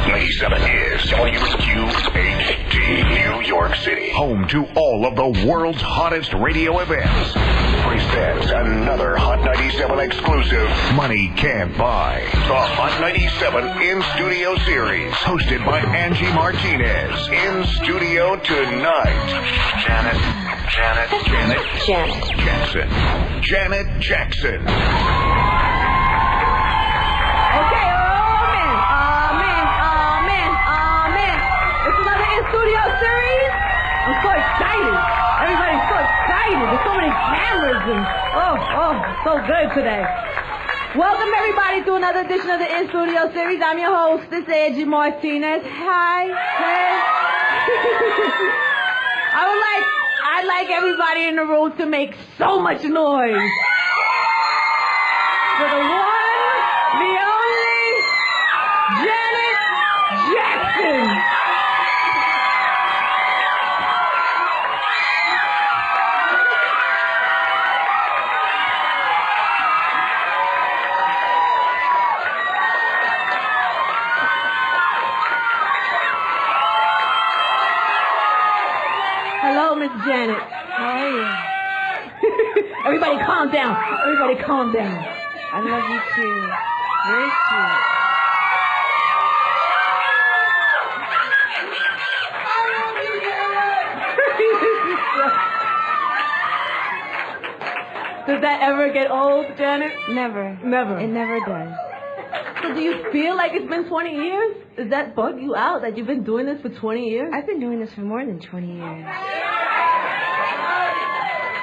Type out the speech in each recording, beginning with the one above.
97 is WQHD, New York City. Home to all of the world's hottest radio events. Presents another Hot 97 exclusive Money Can't Buy. The Hot 97 In-Studio Series. Hosted by Angie Martinez. In studio tonight. Janet Jackson. Janet Jackson. Okay, amen. It's another In-Studio Series. I'm so excited. Everybody's so excited. There's so many cameras and so good today. Welcome everybody to another edition of the In-Studio Series. I'm your host, this is Angie Martinez. Hi. Hey. I'd like everybody in the room to make so much noise for the one, the only, Janet Jackson. Hello, Miss Janet. How are you? Everybody calm down. Everybody calm down. I love you too. Very sweet. Does that ever get old, Janet? Never. Never. It never does. So do you feel like it's been 20 years? Does that bug you out that you've been doing this for 20 years? I've been doing this for more than 20 years.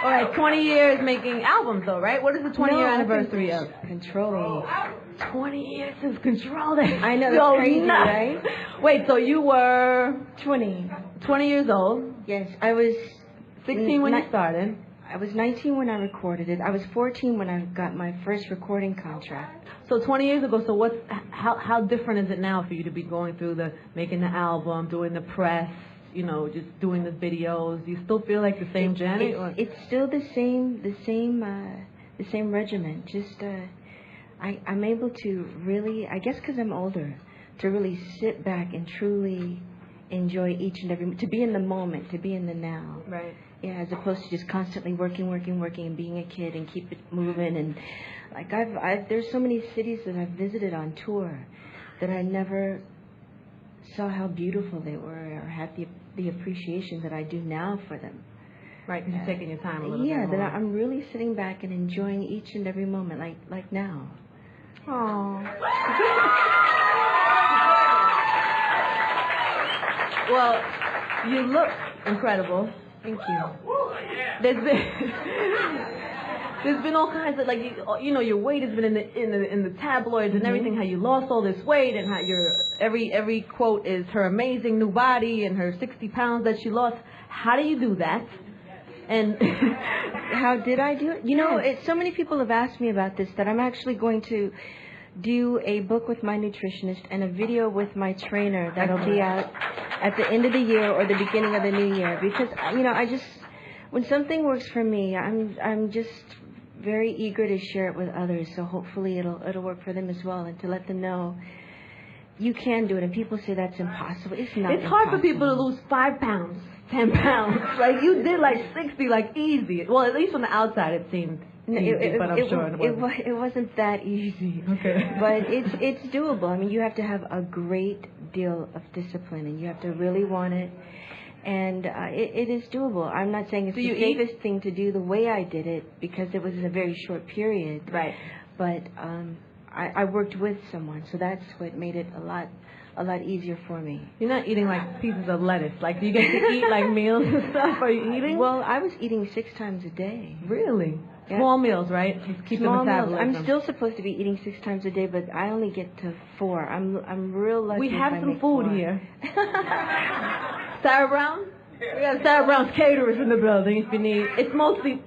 All right, 20 years making albums, though, right? What is the 20-year anniversary of? Control. 20 years since Control. I know, that's crazy, right? Wait, so you were 20. 20 years old? Yes, I was 16 when you started? I was 19 when I recorded it. I was 14 when I got my first recording contract. So 20 years ago, so how different is it now for you to be going through making the album, doing the press, you know, just doing the videos? Do you still feel like the same Janet? It's still the same regiment. Just I'm able to really, I guess because I'm older, to really sit back and truly enjoy each and every, to be in the moment, to be in the now. Right. Yeah, as opposed to just constantly working and being a kid and keep it moving. And like there's so many cities that I've visited on tour that I never saw how beautiful they were or had the appreciation that I do now for them. Right, because you're taking your time a little bit. Yeah, that I'm really sitting back and enjoying each and every moment, like now. Oh. Well, you look incredible. Thank you. There's been all kinds of, like, you know, your weight has been in the tabloids and everything. How you lost all this weight and how every quote is her amazing new body and her 60 pounds that she lost. How do you do that? And how did I do it? You know, so many people have asked me about this that I'm actually going to do a book with my nutritionist and a video with my trainer that'll be out at the end of the year or the beginning of the new year, because you know, when something works for me, I'm just very eager to share it with others, so hopefully it'll work for them as well, and to let them know you can do it. And people say that's impossible. It's not. It's hard for people to lose 5 pounds, 10 pounds. Like you did, like 60, like easy. Well, at least on the outside it seemed easy, but I'm sure it wasn't that easy. Okay. But it's doable. I mean, you have to have a great deal of discipline, and you have to really want it. And it is doable. I'm not saying it's the safest thing to do the way I did it, because it was in a very short period. Right. But I worked with someone, so that's what made it a lot easier for me. You're not eating like pieces of lettuce. Like, do you get to eat like meals and stuff? Are you eating? Well, I was eating 6 times a day. Really? Yeah. Small meals, right? Just keep Small the metabolism. meals. I'm still supposed to be eating 6 times a day, but I only get to 4. I'm real lucky. We have some food 4. here. Sarah Brown? We got Sarah Brown's caterers in the building if you need. It's mostly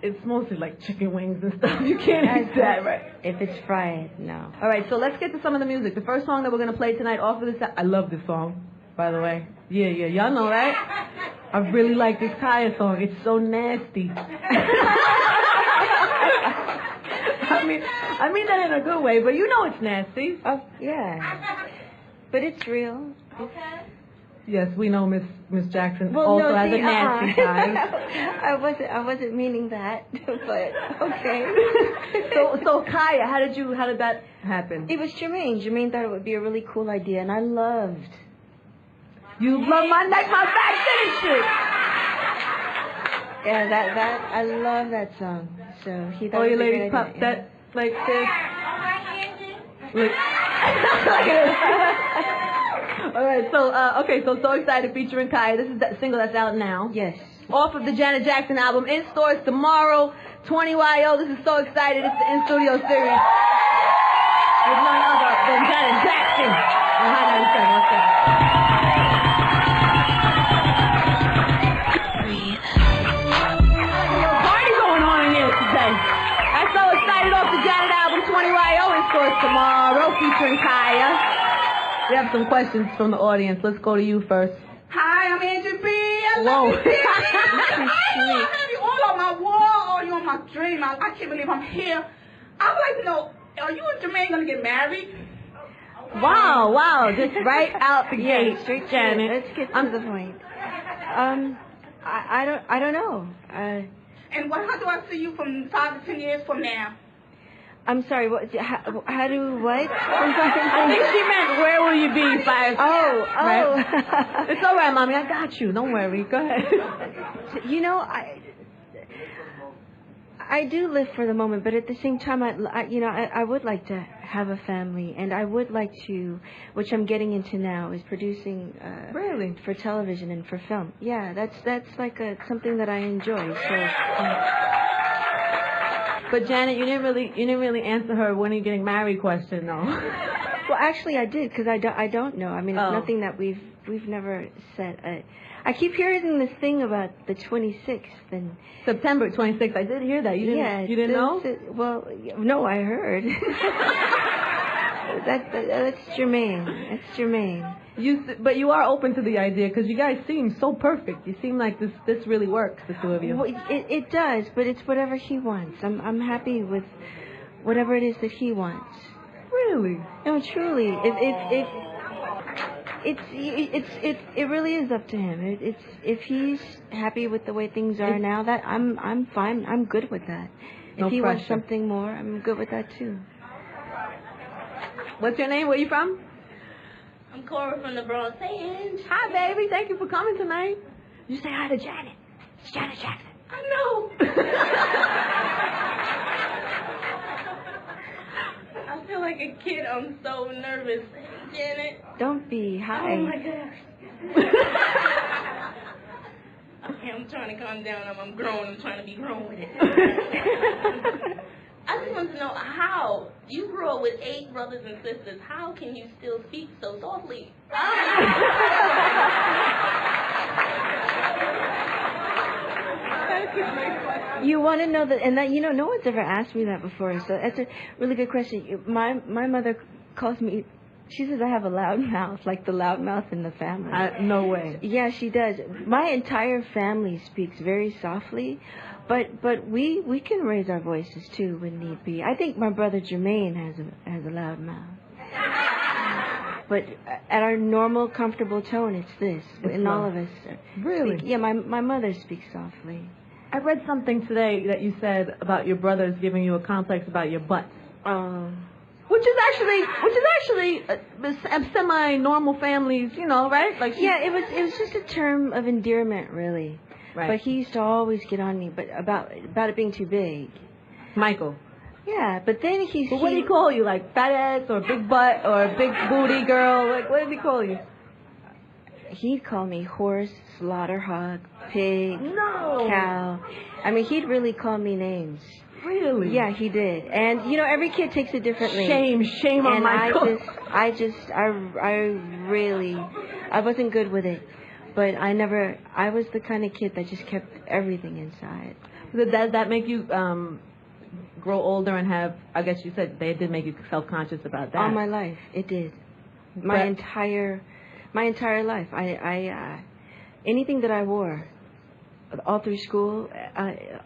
like chicken wings and stuff. You can't eat that, right? If it's fried, no. All right, so let's get to some of the music. The first song that we're going to play tonight off of this... I love this song, by the way. Yeah, y'all know, right? I really like this Kaya song. It's so nasty. I mean that in a good way, but you know it's nasty. Oh, yeah. But it's real. Okay. Yes, we know Miss Jackson Well, also no, has see, a nasty side. I wasn't meaning that, but okay. So Kaya, how did that happen? It was Jermaine. Jermaine thought it would be a really cool idea, and I loved. You love my neck, my back, finish it. Yeah, that I love that song. So he thought. All it you was a ladies good pop idea. that like this. Look. All right, so so excited featuring Kaya. This is that single that's out now. Yes. Off of the Janet Jackson album, in stores tomorrow. 20YO. This is so excited. It's the In Studio series with none other than Janet Jackson on Hot 97. Let's go. Party going on in here today. I'm so excited off the Janet album 20YO in stores tomorrow featuring Kaya. We have some questions from the audience. Let's go to you first. Hi, I'm Angie B. I Whoa. love you, I have you all on my wall, all you on my dream. I can't believe I'm here. I would like to know, are you and Jermaine going to get married? Wow, just right out the gate, Yeah, straight to Janet. it. Let's get to the point. I don't know. And how do I see you from 5 to 10 years from now? I'm sorry. What? How do what? I think she meant where will you be 5? Oh. Right? It's all right, Mommy. I got you. Don't worry. Go ahead. You know, I do live for the moment, but at the same time, I would like to have a family, and I would like to, which I'm getting into now, is producing. Really? For television and for film. Yeah, that's like something that I enjoy. So. But Janet, you didn't really answer her when are you getting married question, though. Well, actually, I did because I don't know. I mean, it's nothing that we've never said. I keep hearing this thing about the 26th and September 26th. I did hear that. You didn't know? Well, no, I heard. That's Jermaine. That's Jermaine. But you are open to the idea because you guys seem so perfect. You seem like this really works, the two of you. Well, it does, but it's whatever he wants. I'm happy with whatever it is that he wants. Really? No, truly. It really is up to him. If he's happy with the way things are now, that I'm fine. I'm good with that. If he wants something more, I'm good with that too. What's your name? Where you from? I'm Cora from the Bronx. Hey, Ange. Hi, baby. Thank you for coming tonight. You say hi to Janet. It's Janet Jackson. I know. I feel like a kid. I'm so nervous. Hey, Janet. Don't be. Hi. Oh, my gosh. Okay, I'm trying to calm down. I'm grown. I'm trying to be grown with it. I just want to know how you grew up with 8 brothers and sisters. How can you still speak so softly? You want to know that, and that no one's ever asked me that before. So that's a really good question. My mother calls me. She says I have a loud mouth, like the loud mouth in the family. No way. Yeah, she does. My entire family speaks very softly, but we can raise our voices too when need be. I think my brother Jermaine has a loud mouth. But at our normal, comfortable tone, it's this. And all of us. Really? Yeah, my mother speaks softly. I read something today that you said about your brothers giving you a complex about your butts. Which is actually a semi-normal families, right? Like yeah, it was just a term of endearment, really. Right. But he used to always get on me, but about it being too big. Michael. Yeah, but then But what did he call you? Like fat ass or big butt or big booty girl? Like what did he call you? He'd call me horse, slaughter hog, pig, No. cow. I mean, he'd really call me names. Really? Yeah, he did. And every kid takes it differently. Shame on and Michael. I wasn't good with it. But I was the kind of kid that just kept everything inside. Does that make you grow older and have, I guess you said they did make you self-conscious about that? All my life, it did. My entire life. I anything that I wore, all through school,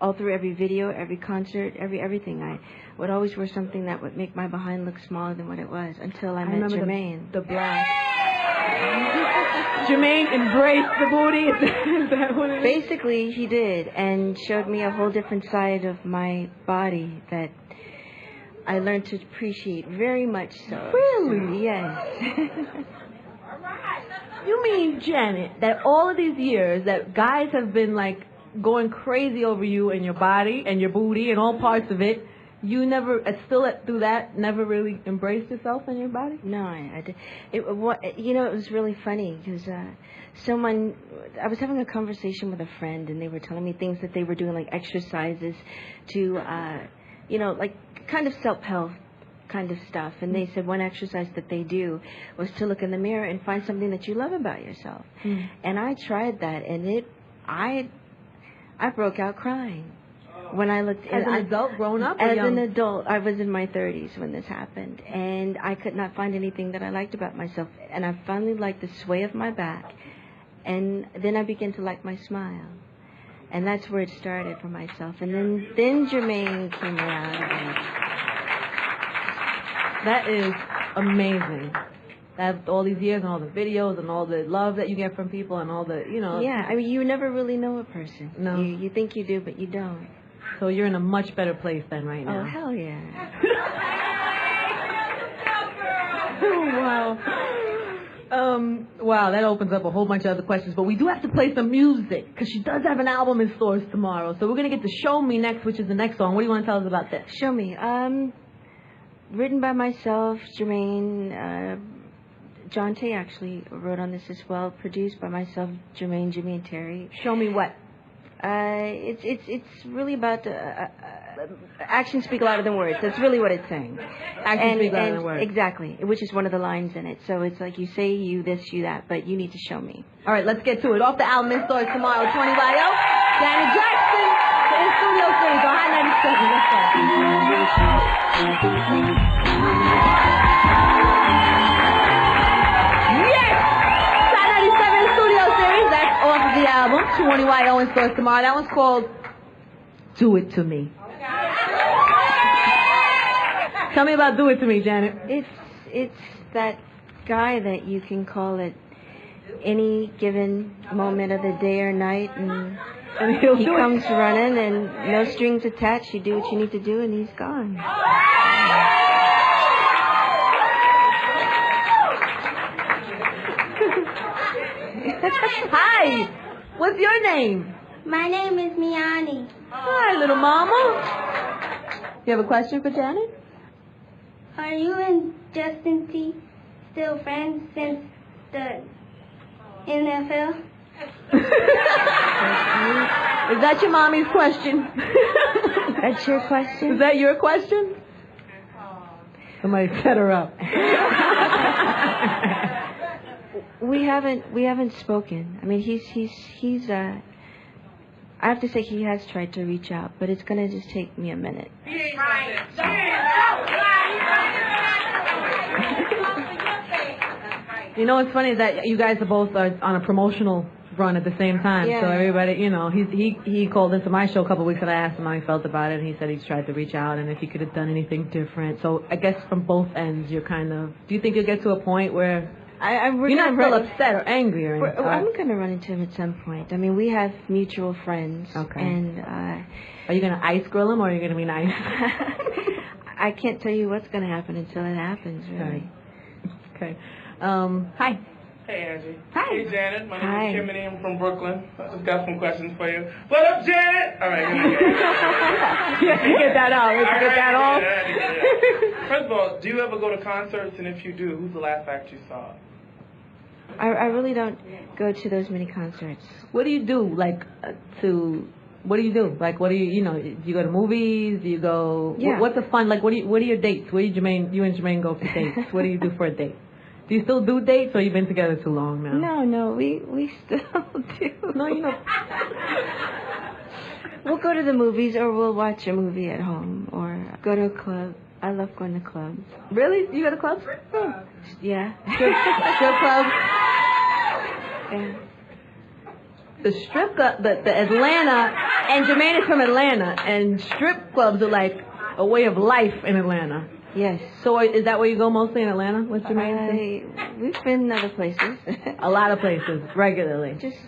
all through every video, every concert, everything. I would always wear something that would make my behind look smaller than what it was until I met Jermaine. The black. Jermaine embraced the booty. Is that what it is? Basically, he did, and showed me a whole different side of my body that I learned to appreciate very much so. Really? Yes. You mean, Janet, that all of these years that guys have been like going crazy over you and your body and your booty and all parts of it, you never, through that, never really embraced yourself and your body? No, I did. It was really funny because I was having a conversation with a friend, and they were telling me things that they were doing, like exercises to, like kind of self-help kind of stuff. And they said one exercise that they do was to look in the mirror and find something that you love about yourself. And I tried that, and I broke out crying. When I looked as an adult, grown up, as an adult, I was in my 30s when this happened, and I could not find anything that I liked about myself. And I finally liked the sway of my back, and then I began to like my smile, and that's where it started for myself. And then Jermaine came around. That is amazing. That all these years and all the videos and all the love that you get from people and all the, Yeah, I mean, you never really know a person. No. You think you do, but you don't. So you're in a much better place then right now. Oh, hell yeah. Wow. Wow, that opens up a whole bunch of other questions. But we do have to play some music because she does have an album in stores tomorrow. So we're going to get to Show Me next, which is the next song. What do you want to tell us about this? Show Me. Written by myself, Jermaine. John Tay actually wrote on this as well. Produced by myself, Jermaine, Jimmy, and Terry. Show me what? It's really about actions speak louder than words. That's really what it's saying. Actions speak louder than words. Exactly, which is one of the lines in it. So it's like you say you this, you that, but you need to show me. All right, let's get to it. Off the album in stores tomorrow, 20YO. Janet Jackson, the In Studio series on Hot 97. Let's go. Off the album, 20YO in stores tomorrow. That one's called Do It To Me. Tell me about Do It To Me, Janet. It's that guy that you can call at any given moment of the day or night, and he comes running and no strings attached. You do what you need to do, and he's gone. Hi, what's your name? My name is Miani. Hi, little mama. You have a question for Janet? Are you and Justin T still friends since the NFL? Is that your mommy's question? That's your question? Is that your question? Somebody set her up. We haven't spoken. I mean, he's I have to say he has tried to reach out, but it's gonna just take me a minute. You know what's funny is that you guys are both on a promotional run at the same time. Yeah. So everybody, he called into my show a couple of weeks and I asked him how he felt about it, and he said he's tried to reach out and if he could have done anything different. So I guess from both ends, you're kind of. Do you think you'll get to a point where? You're not still upset or angry or anything. I'm going to run into him at some point. I mean, we have mutual friends. Okay. And are you going to ice grill him or are you going to be nice? I can't tell you what's going to happen until it happens, really. Okay. Hi. Hey, Angie. Hi. Hey, Janet. My name Hi. is Kimberly. I'm from Brooklyn. I just got some questions for you. What up, Janet? All right. You have to get that out. You have to get that off. First of all, do you ever go to concerts? And if you do, who's the last act you saw? I really don't go to those many concerts. What do you do, what do you do? Like, what do you, do you go to movies? Do you go, Yeah. what's the fun, like, what are your dates? Where you and Jermaine go for dates? What do you do for a date? Do you still do dates, or you've been together too long now? No, we still do. No, We'll go to the movies, or we'll watch a movie at home, or go to a club. I love going to clubs. Really? You go to clubs? Yeah. Strip clubs? Yeah. The strip club, the Atlanta, and Jermaine is from Atlanta, and strip clubs are like a way of life in Atlanta. Yes. So is that where you go mostly in Atlanta? What's your main? We've been in other places. A lot of places, regularly. Just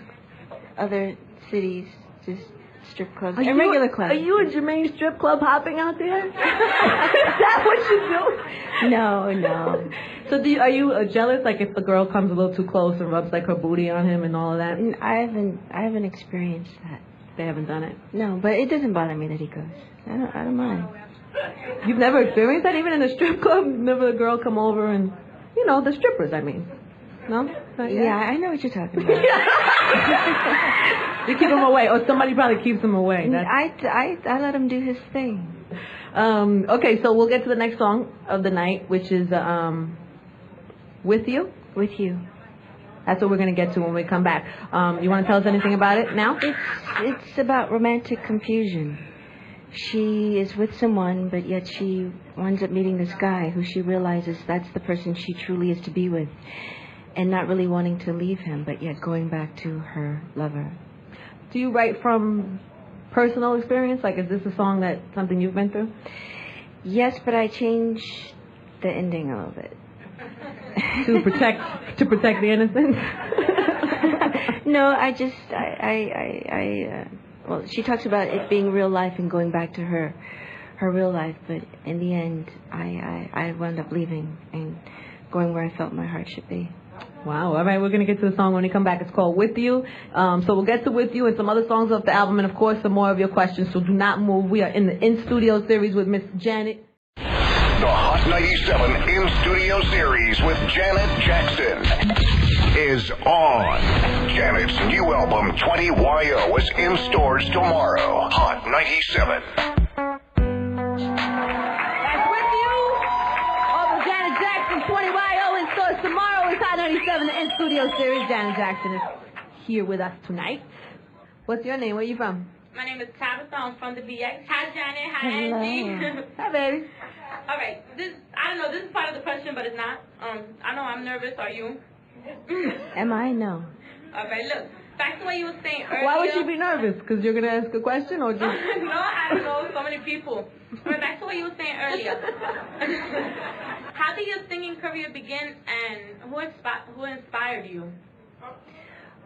other cities, just strip clubs and regular clubs. Are you a Jermaine strip club hopping out there? Is that what you do? No. So are you jealous? Like if the girl comes a little too close and rubs like her booty on him and all of that? I haven't experienced that. They haven't done it. No, but it doesn't bother me that he goes. I don't mind. You've never experienced that even in a strip club? Never a girl come over and, the strippers, I mean. No? Yeah, I know what you're talking about. You keep him away, or somebody probably keeps him away. I let him do his thing. Okay, so we'll get to the next song of the night, which is With You. With You. That's what we're going to get to when we come back. You want to tell us anything about it now? It's about romantic confusion. She is with someone, but yet she winds up meeting this guy who she realizes that's the person she truly is to be with, and not really wanting to leave him, but yet going back to her lover. Do you write from personal experience? Like, is this a song that something you've been through? Yes, but I changed the ending a little bit. to protect the innocent? No, well, she talks about it being real life and going back to her real life, but in the end, I wound up leaving and going where I felt my heart should be. Wow. All right, we're going to get to the song when we come back. It's called With You. So we'll get to With You and some other songs off the album, and, of course, some more of your questions, so do not move. We are in the In-Studio series with Miss Janet. The Hot 97 In-Studio series with Janet Jackson is on. Janet's new album, 20YO, is in stores tomorrow. Hot 97. That's With You. Over Janet Jackson, 20YO in stores tomorrow. It's Hot 97, the In-Studio series. Janet Jackson is here with us tonight. What's your name? Where are you from? My name is Tabitha. I'm from the BX. Hi, Janet. Hi, Angie. Hi, baby. All right. I don't know. This is part of the question, but it's not. I know I'm nervous. Are you? Am I? No. All right. Look, back to what you were saying earlier. Why would she be nervous? Because you're going to ask a question, or just? No, I don't know. So many people. But back to what you were saying earlier. How did your singing career begin, and who inspired you?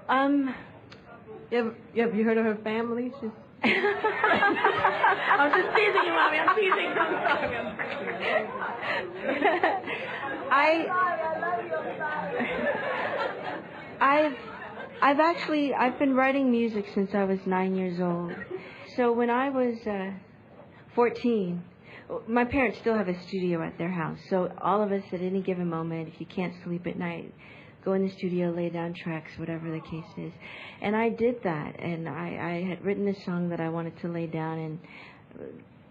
Have you heard of her family? She's... I'm just teasing you, Mommy. I'm teasing you. I'm sorry. I've been writing music since I was 9 years old. So when I was 14, my parents still have a studio at their house. So all of us at any given moment, if you can't sleep at night, go in the studio, lay down tracks, whatever the case is. And I did that, and I had written a song that I wanted to lay down and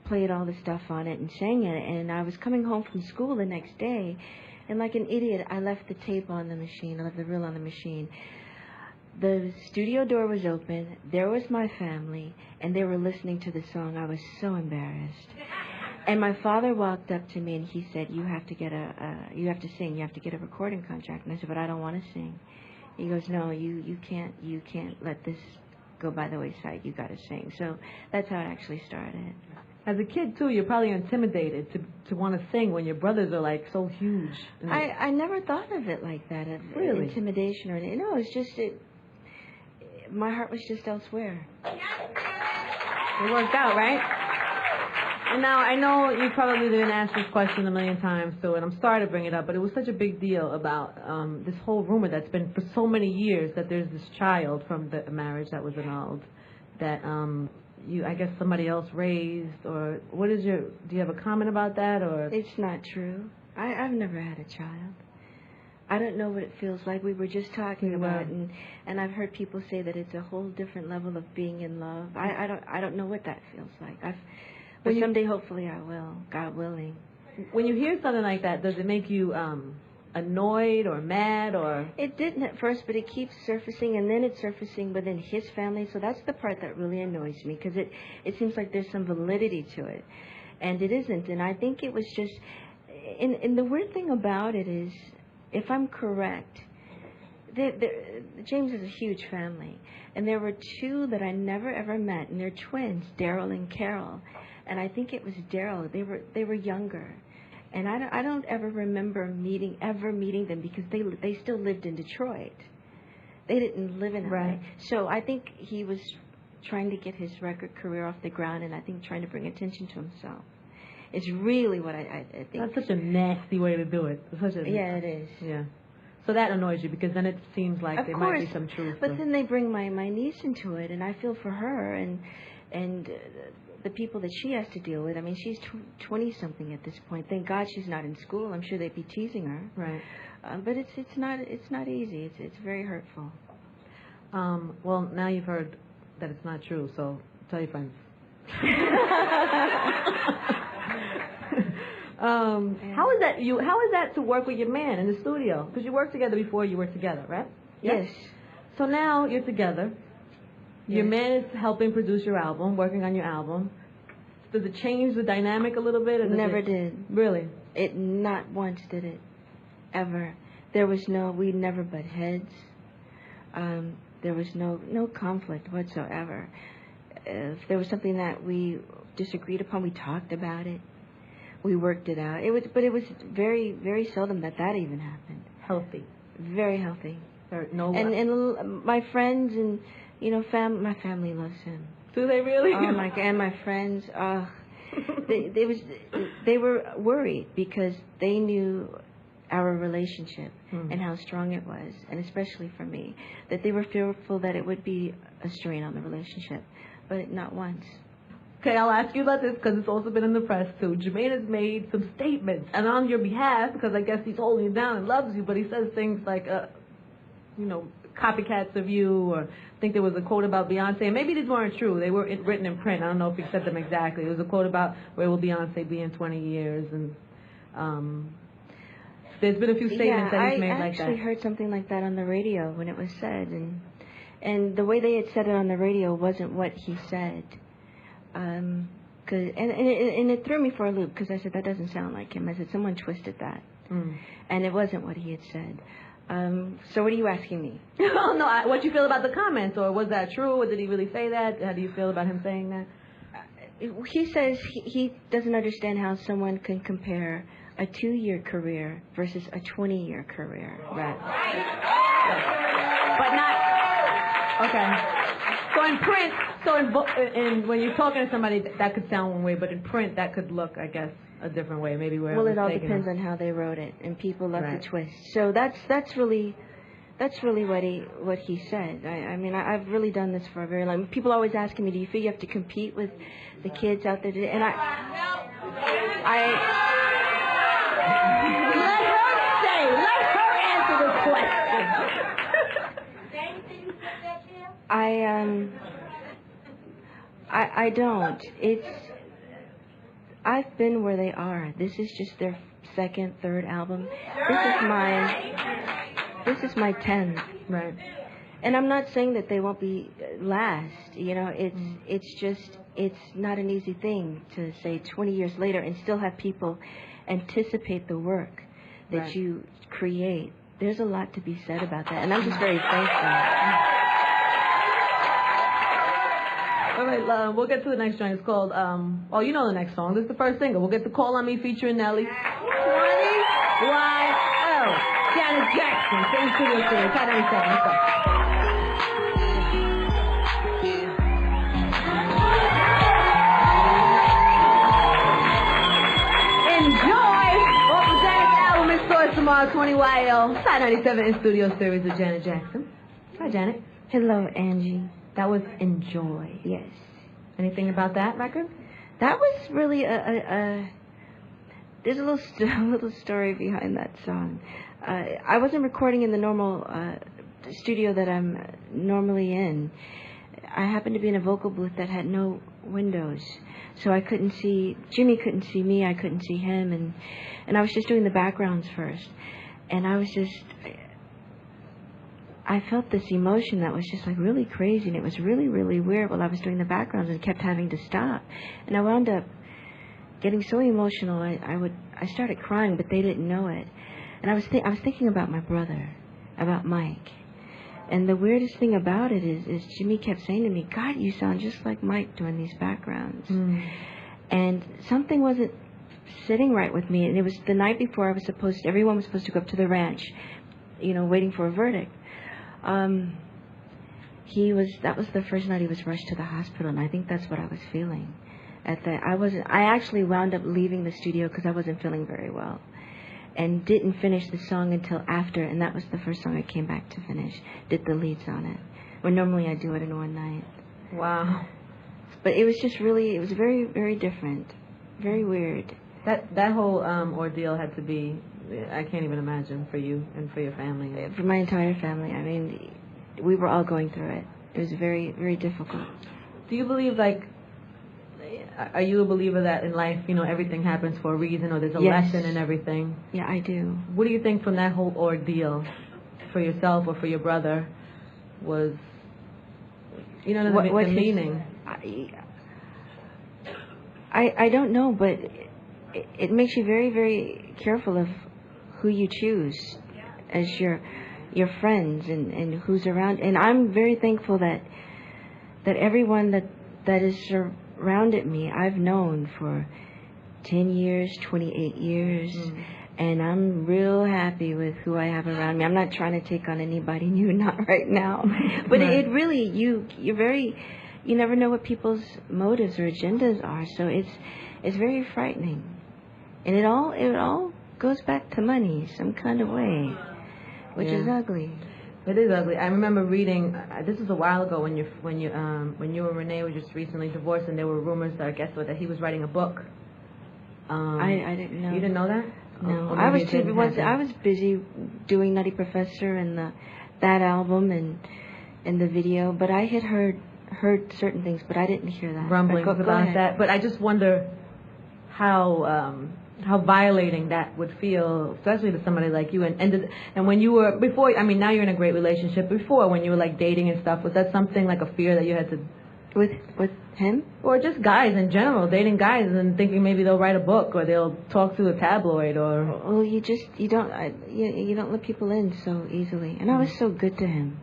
played all the stuff on it and sang it. And I was coming home from school the next day, and like an idiot, I left the tape on the machine. I left the reel on the machine. The studio door was open. There was my family, and they were listening to the song. I was so embarrassed. And my father walked up to me and he said, you have to sing, you have to get a recording contract. And I said, but I don't want to sing. He goes, no, you can't let this go by the wayside. You got to sing. So that's how it actually started. As a kid, too, you're probably intimidated to want to sing when your brothers are, like, so huge. I never thought of it like that, of really? Intimidation or anything. No, it's just, my heart was just elsewhere. It worked out, right? And now, I know you probably didn't ask this question a million times, too, and I'm sorry to bring it up, but it was such a big deal about this whole rumor that's been for so many years that there's this child from the marriage that was annulled that I guess somebody else raised, or do you have a comment about that, or? It's not true. I've never had a child. I don't know what it feels like. We were just talking about it, and I've heard people say that it's a whole different level of being in love. I don't know what that feels like. But someday, hopefully, I will, God willing. When you hear something like that, does it make you annoyed or mad, or? It didn't at first, but it keeps surfacing, and then it's surfacing within his family. So that's the part that really annoys me, because it seems like there's some validity to it, and it isn't. And I think it was just, and the weird thing about it is, if I'm correct, James is a huge family, and there were two that I never ever met, and they're twins, Daryl and Carol. And I think it was Daryl. They were younger, And I don't ever remember meeting them because they still lived in Detroit. They didn't live in LA. Right. So I think he was trying to get his record career off the ground, and I think trying to bring attention to himself. It's really what I think. That's such a nasty way to do it. Yeah, it is. Yeah. So that annoys you because then it seems like there might be some truth. But then they bring my niece into it, and I feel for her and the people that she has to deal with. I mean, she's 20-something at this point. Thank God she's not in school. I'm sure they'd be teasing her. Right. But it's not easy. It's very hurtful. Well, now you've heard that it's not true, so tell your friends. How is that to work with your man in the studio? Because you worked together before you were together, right? Yes. So now you're together. Your Yes. man is helping produce your album, working on your album. Does it change the dynamic a little bit? Or Never did. Really? It not once did it. Ever. We never butt heads. There was no conflict whatsoever. If there was something that we disagreed upon, we talked about it. We worked it out. It was very, very seldom that even happened. Healthy. Very healthy. No. And my friends and my family loves him. Do they really? Oh my God! And my friends, they were worried because they knew our relationship and how strong it was, and especially for me, that they were fearful that it would be a strain on the relationship, but not once. Okay, I'll ask you about this because it's also been in the press too. Jermaine has made some statements, and on your behalf, because I guess he's holding you down and loves you, but he says things like, copycats of you, or I think there was a quote about Beyonce, and maybe these weren't true. They were written in print. I don't know if he said them exactly. It was a quote about where will Beyonce be in 20 years, and there's been a few statements that he's made like that. I actually heard something like that on the radio when it was said, and the way they had said it on the radio wasn't what he said. And it threw me for a loop because I said, that doesn't sound like him. I said, someone twisted that. And it wasn't what he had said. So what are you asking me? Oh, no, what you feel about the comments, or was that true, or did he really say that? How do you feel about him saying that? He says he doesn't understand how someone can compare a 2-year career versus a 20-year career. Right. But not... Okay. So in print, when you're talking to somebody, that could sound one way, but in print, that could look, I guess, a different way. Maybe where it all depends on how they wrote it, and people love to twist. So that's really what he said. I mean, I've really done this for a very long. People always asking me, do you feel you have to compete with the kids out there today? And I let her answer the question. I don't. I've been where they are. This is just their second, third album. This is my 10th. Right. And I'm not saying that they won't be last. It's not an easy thing to say 20 years later and still have people anticipate the work that you create. There's a lot to be said about that, and I'm just very thankful. All right, we'll get to the next joint. It's called, you know the next song. This is the first single. We'll get to Call on Me featuring Nelly. 20YL. Janet Jackson. Same studio series. Hot 97. Let's go. Enjoy off the Janet's album in stores tomorrow, 20YL. Hot 97 in studio series with Janet Jackson. Hi, Janet. Hello, Angie. That was Enjoy. Yes. Anything about that record? That was really there's a little story behind that song. I wasn't recording in the normal studio that I'm normally in. I happened to be in a vocal booth that had no windows, so I couldn't see. Jimmy couldn't see me. I couldn't see him, and I was just doing the backgrounds first, and I felt this emotion that was just like really crazy, and it was really, really weird while I was doing the backgrounds and kept having to stop. And I wound up getting so emotional, I started crying, but they didn't know it. And I was thinking about my brother, about Mike. And the weirdest thing about it is Jimmy kept saying to me, God, you sound just like Mike doing these backgrounds. And something wasn't sitting right with me. And it was the night before everyone was supposed to go up to the ranch, waiting for a verdict. That was the first night he was rushed to the hospital, and I think that's what I was feeling. I actually wound up leaving the studio because I wasn't feeling very well, and didn't finish the song until after, and that was the first song I came back to finish. Did the leads on it, when normally I do it in one night. Wow. But it was just really, it was very, very different, very weird. That whole ordeal had to be, I can't even imagine, for you and for your family. For my entire family. I mean, we were all going through it. It was very, very difficult. Do you believe, are you a believer that in life, everything happens for a reason, or there's a lesson in everything? Yeah, I do. What do you think from that whole ordeal for yourself or for your brother was, the meaning? I don't know, but it makes you very, very careful of who you choose as your friends and who's around. And I'm very thankful that everyone that is surrounded me, I've known for 10 years, 28 years, and I'm real happy with who I have around me. I'm not trying to take on anybody new, not right now. But right. It really, you never know what people's motives or agendas are, so it's very frightening. And it all goes back to money some kind of way, which is ugly. It is ugly. I remember reading. This was a while ago when you and Renee were just recently divorced, and there were rumors that that he was writing a book. I didn't know. You didn't know that? No, I was busy doing Nutty Professor and that album and the video, but I had heard certain things, but I didn't hear that. Rumblings about that. But I just wonder how violating that would feel, especially to somebody like you. And when you were before, I mean, now you're in a great relationship. Before, when you were dating and stuff, was that something like a fear that you had to with him, or just guys in general, dating guys and thinking maybe they'll write a book or they'll talk to a tabloid or? Well, you don't let people in so easily. And I was so good to him.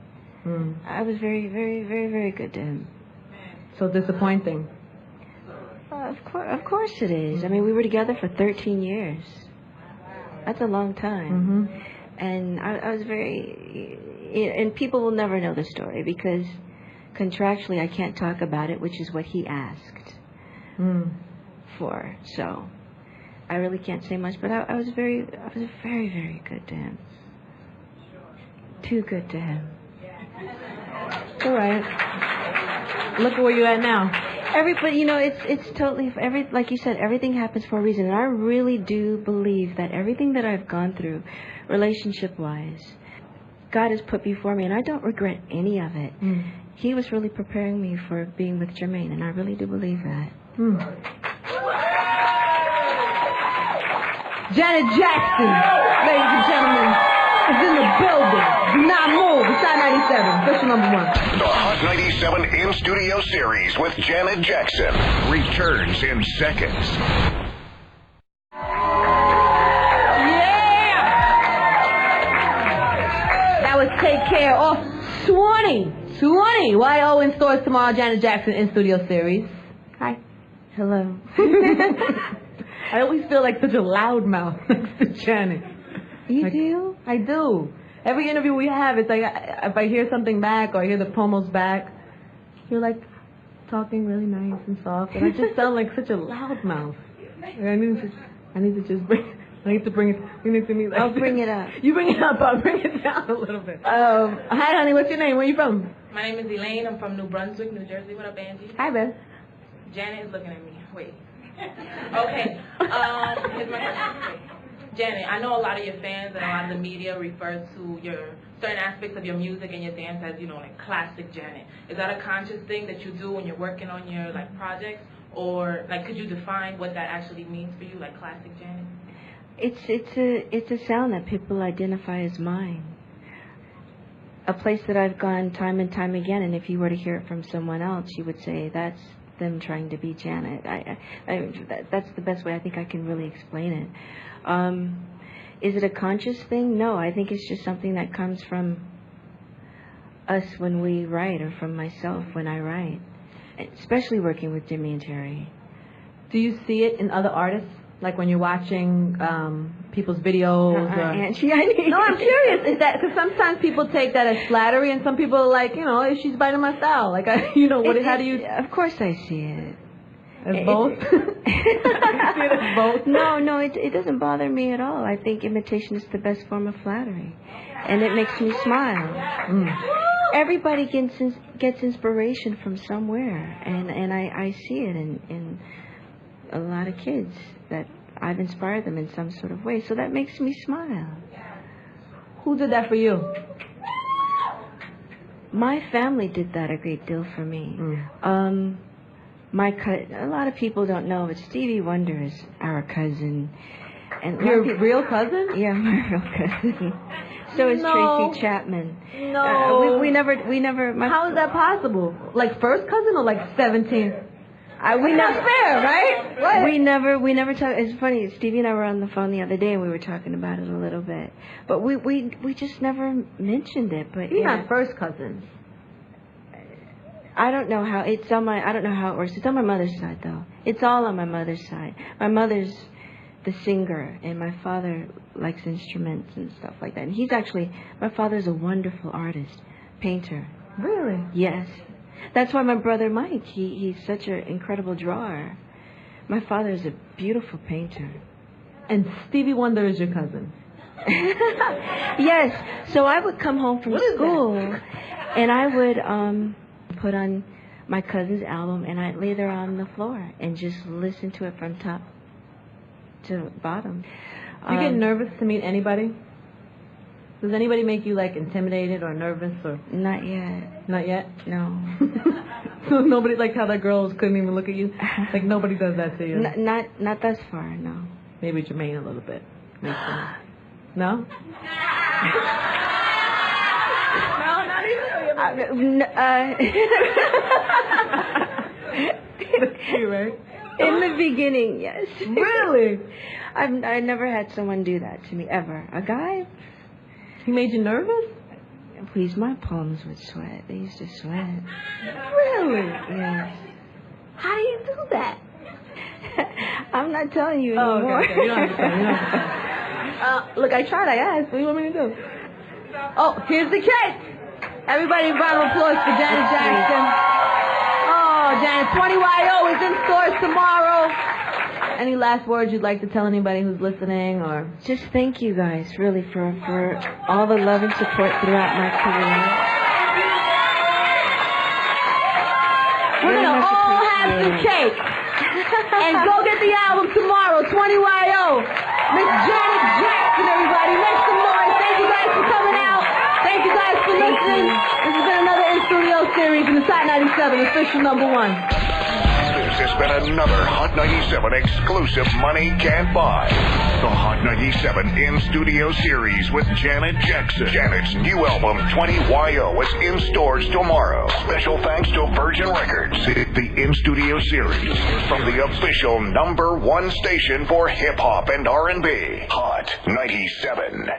I was very, very, very, very good to him. So disappointing. Of course it is. I mean, we were together for 13 years. That's a long time. And I was and people will never know the story because contractually I can't talk about it, which is what he asked for. So I really can't say much, but I was very, very good to him. Too good to him. All right. Look where you're at now. Everybody, it's totally, like you said, everything happens for a reason. And I really do believe that everything that I've gone through, relationship-wise, God has put before me, and I don't regret any of it. He was really preparing me for being with Jermaine, and I really do believe that. Janet Jackson, ladies and gentlemen, is in the building. Do not move. It's Hot 97, special number 1. The Hot 97 in-studio series with Janet Jackson returns in seconds. Yeah! That was Take Care off 20 YO in stores tomorrow. Janet Jackson in-studio series. Hi. Hello. I always feel like such a loudmouth next to Janet. You do? I do. Every interview we have, it's like if I hear something back or I hear the promos back, you're talking really nice and soft, and I just sound like such a loudmouth. I need to bring it. You need to meet. I'll bring it up. You bring it up. I'll bring it down a little bit. Hi, honey. What's your name? Where you from? My name is Elaine. I'm from New Brunswick, New Jersey. What up, Angie? Hi, Beth. Janet is looking at me. Wait. Okay. Here's my question. Janet, I know a lot of your fans and a lot of the media refers to your certain aspects of your music and your dance as, classic Janet. Is that a conscious thing that you do when you're working on your projects, or could you define what that actually means for you, classic Janet? It's a sound that people identify as mine. A place that I've gone time and time again, and if you were to hear it from someone else, you would say that's them trying to be Janet. That's the best way I think I can really explain it. Is it a conscious thing? No, I think it's just something that comes from us when we write, or from myself when I write, especially working with Jimmy and Terry. Do you see it in other artists? Like when you're watching people's videos? Angie, I need. No, I'm curious. Is that because sometimes people take that as flattery, and some people are like, you know, she's biting my style. Like, how do you? Of course, I see it. As both? You see it as both? No, it doesn't bother me at all. I think imitation is the best form of flattery, and it makes me smile. Everybody gets inspiration from somewhere, and I see it in a lot of kids that I've inspired them in some sort of way. So that makes me smile. Who did that for you? My family did that a great deal for me. A lot of people don't know, but Stevie Wonder is our cousin. And your real cousin? Yeah, my real cousin. So is Tracy Chapman. No. We never. How is that possible? Like first cousin or like 17th? Not fair, right? What? We never talk. It's funny. Stevie and I were on the phone the other day, and we were talking about it a little bit. But we just never mentioned it. But you're not first cousins. I don't know how it's on my. I don't know how it works. It's on my mother's side, though. It's all on my mother's side. My mother's the singer, and my father likes instruments and stuff like that. And he's actually, my father's a wonderful artist, painter. Really? Yes. That's why my brother Mike, he's such an incredible drawer. My father's a beautiful painter. And Stevie Wonder is your cousin? Yes. So I would come home from school, and I would put on my cousin's album, and I'd lay there on the floor and just listen to it from top to bottom. Do you get nervous to meet anybody? Does anybody make you like intimidated or nervous or? Not yet. Not yet? No. So nobody, like how the girls couldn't even look at you? Like nobody does that to you? Not thus far, no. Maybe Jermaine a little bit. No? No, not even. That's you, right? In the beginning, yes. Really? I never had someone do that to me, ever. A guy? He made you nervous? Please, my palms would sweat. They used to sweat. Really? Yes. How do you do that? I'm not telling you anymore. Okay. You don't have to tell. Look, I tried. I asked. What do you want me to do? Oh, here's the cake. Everybody, round of applause for Janet Jackson. Oh, Janet, 20YO is in stores tomorrow. Any last words you'd like to tell anybody who's listening, or just thank you guys really for all the love and support throughout my career. We're gonna all have some cake and go get the album tomorrow. 20YO, Miss Janet Jackson, everybody, make some noise. Thank you guys for coming out. Thank you guys for listening. This has been another In Studio series in the Hot 97, official #1. This has been another Hot 97 exclusive Money Can't Buy. The Hot 97 In-Studio series with Janet Jackson. Janet's new album, 20YO, is in stores tomorrow. Special thanks to Virgin Records. The In-Studio series from the official #1 station for hip-hop and R&B. Hot 97.